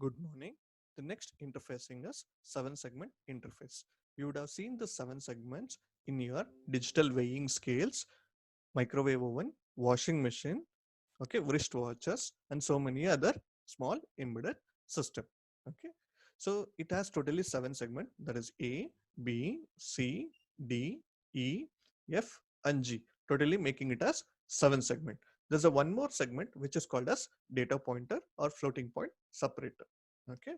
Good morning. The next interfacing is 7 segment interface. You would have seen the 7 segments in your digital weighing scales, microwave oven, washing machine, okay, wristwatches, and so many other small embedded system. Okay, so it has totally 7 segment, that is A, B, C, D, E, F, and G, totally making it as 7 segment. There's a one more segment which is called as data pointer or floating point separator. Okay,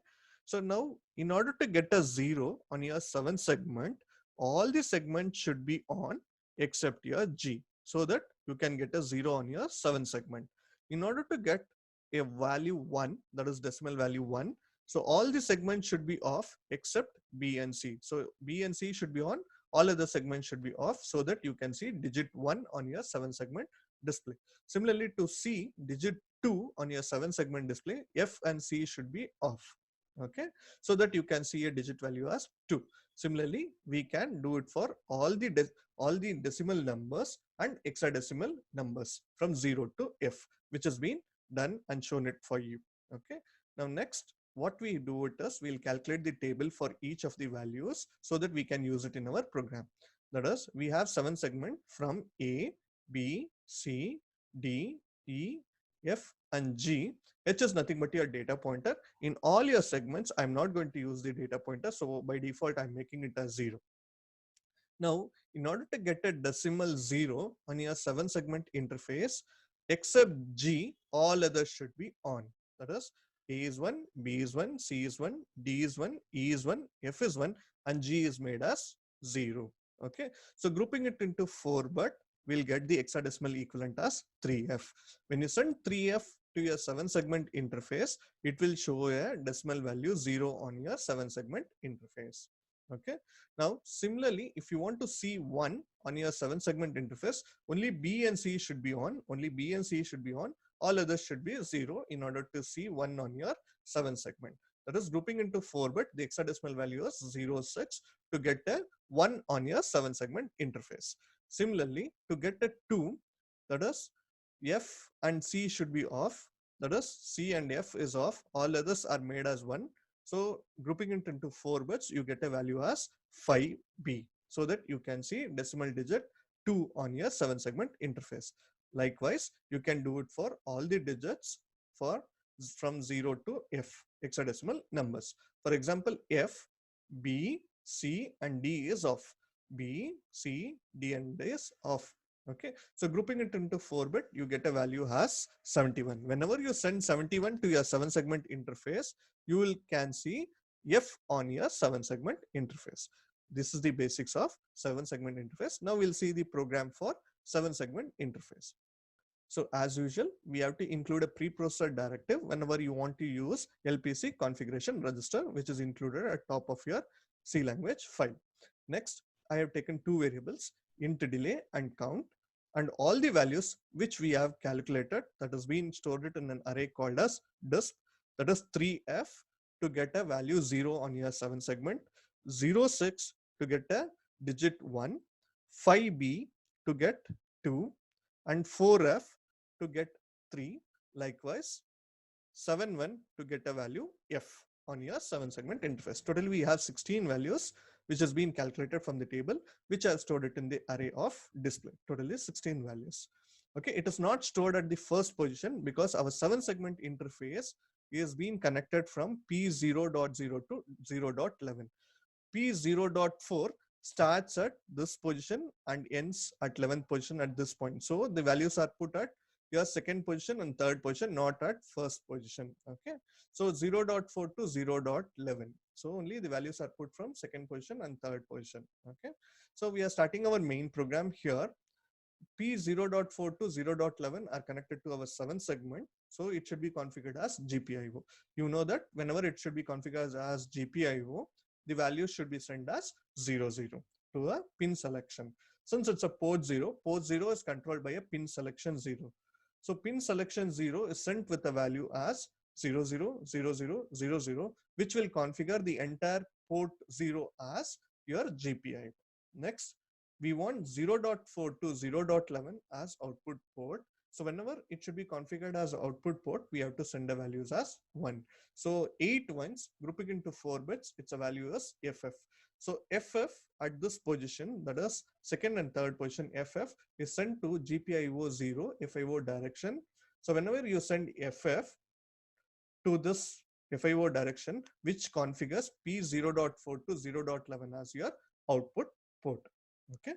so now in order to get a 0 on your 7 segment, all the segments should be on except your G, so that you can get a 0 on your 7 segment. In order to get a value 1, that is decimal value 1, so all the segments should be off except B and C. So B and C should be on, all other segments should be off, so that you can see digit 1 on your 7 segment display. Similarly to C, digit 2 on your 7 segment display, F and C should be off. Okay, so that you can see a digit value as 2. Similarly, we can do it for all the decimal numbers and hexadecimal numbers from 0 to F, which has been done and shown it for you. Okay, now next what we do it is we'll calculate the table for each of the values so that we can use it in our program. That is, we have 7 segment from A, B, C, D, E, F, and G. H is nothing but your data pointer. In all your segments, I'm not going to use the data pointer, so by default I'm making it as 0. Now, in order to get a decimal 0 on your 7 segment interface, except G, all others should be on. That is, A is 1, B is 1, C is 1, D is 1, E is 1, F is 1, and G is made as 0. Okay, so grouping it into 4, but we'll get the hexadecimal equivalent as 3F. When you send 3F to your 7 segment interface, it will show a decimal value 0 on your 7 segment interface. Okay, now, similarly, if you want to see 1 on your 7 segment interface, only B and C should be on, only B and C should be on, all others should be 0 in order to see 1 on your 7 segment. That is, grouping into 4 bit, the hexadecimal value is 06 to get a 1 on your 7 segment interface. Similarly, to get a 2, that is, F and C should be off, that is, C and F is off, all others are made as 1. So grouping it into 4 bits, you get a value as 5B, so that you can see decimal digit 2 on your 7 segment interface. Likewise, you can do it for all the digits for from 0 to F hexadecimal numbers. For example, F, B, C, and D is off. B, C, D, and D is off. Okay, so grouping it into 4 bit, you get a value as 71. Whenever you send 71 to your 7 segment interface, you will can see F on your 7 segment interface. This is the basics of 7 segment interface. Now we'll see the program for 7 segment interface. So as usual, we have to include a preprocessor directive whenever you want to use LPC configuration register, which is included at top of your C language file. Next, I have taken two variables, int delay and count, and all the values which we have calculated, that has been stored it in an array called as disp, that is 3F to get a value 0 on your 7 segment, 06 to get a digit 1, 5B to get 2, and 4F to get 3. Likewise, 7-1 to get a value F on your 7 segment interface. Totally, we have 16 values which has been calculated from the table, which I have stored it in the array of display. Totally 16 values. Okay, it is not stored at the first position because our 7 segment interface is being connected from P0.0 to 0.11. P0.4 starts at this position and ends at 11th position at this point. So the values are put at your second position and third position, not at first position. Okay, so 0.4 to 0.11. So only the values are put from second position and third position. Okay, so we are starting our main program here. P0.4 to 0.11 are connected to our 7 segment. So it should be configured as GPIO. You know that whenever it should be configured as GPIO, the value should be sent as 00 to a pin selection. Since it's a port 0 is controlled by a pin selection 0. So pin selection 0 is sent with a value as 000000, which will configure the entire port 0 as your GPIO. Next, we want 0.4 to 0.11 as output port. So whenever it should be configured as output port, we have to send the values as 1. So 8 ones grouping into 4 bits, it's a value as FF. So FF at this position, that is second and third position, FF is sent to GPIO 0 FIO direction. So whenever you send FF to this FIO direction, which configures P0.4 to 0.11 as your output port. Okay.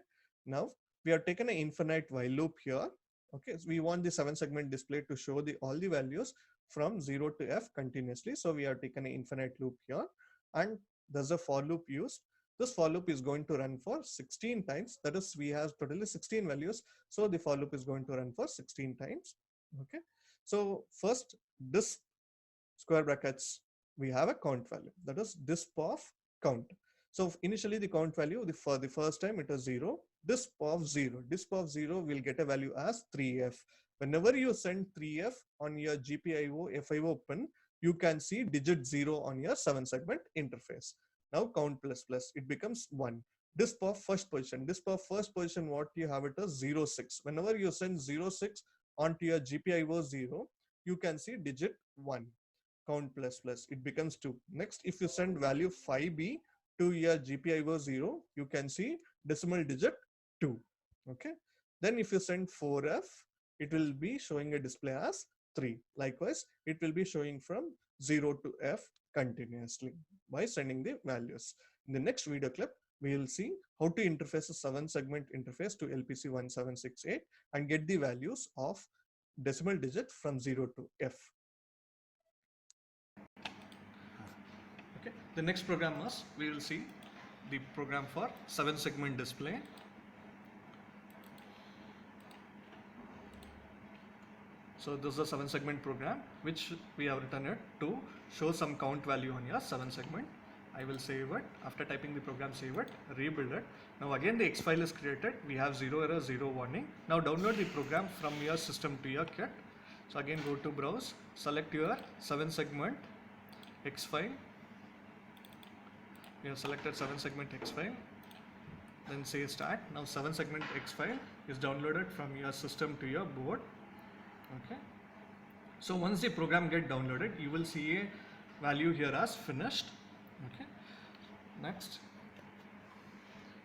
Now we have taken an infinite while loop here. Okay. So we want the 7-segment display to show all the values from 0 to F continuously. So we have taken an infinite loop here, and there's a for loop used. This for loop is going to run for 16 times. That is, we have totally 16 values. So the for loop is going to run for 16 times. Okay. So first, this square brackets, we have a count value, that is disp of count. So initially the count value, for the first time it is 0, disp of 0 will get a value as 3F. Whenever you send 3F on your GPIO FIO pin, you can see digit 0 on your 7-segment interface. Now count plus plus, it becomes 1. Disp of first position, what you have it is 06. Whenever you send 06 onto your GPIO 0, you can see digit 1. Count plus plus, it becomes 2. Next, if you send value 5B to your GPIO 0, you can see decimal digit 2. Okay. Then if you send 4F, it will be showing a display as 3. Likewise, it will be showing from 0 to F continuously by sending the values. In the next video clip, we will see how to interface a 7-segment interface to LPC 1768 and get the values of decimal digit from 0 to F. Okay. The next program is, we will see the program for 7-segment display. So this is a 7-segment program which we have written it to show some count value on your 7-segment. I will save it. After typing the program, save it, rebuild it. Now again the X file is created. We have 0 error, 0 warning. Now download the program from your system to your kit. So again go to browse, select your 7-segment X file. We have selected 7-segment X file, then say start. Now 7-segment X file is downloaded from your system to your board. Okay. So once the program get downloaded, you will see a value here as finished. Okay. Next,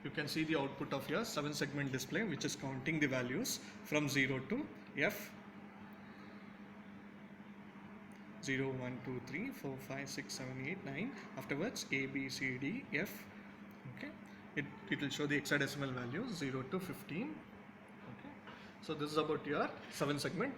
you can see the output of your 7-segment display, which is counting the values from 0 to F. 0, 1, 2, 3, 4, 5, 6, 7, 8, 9. Afterwards, A, B, C, D, F. Okay. It will show the hexadecimal values 0 to 15. Okay. So this is about your 7-segment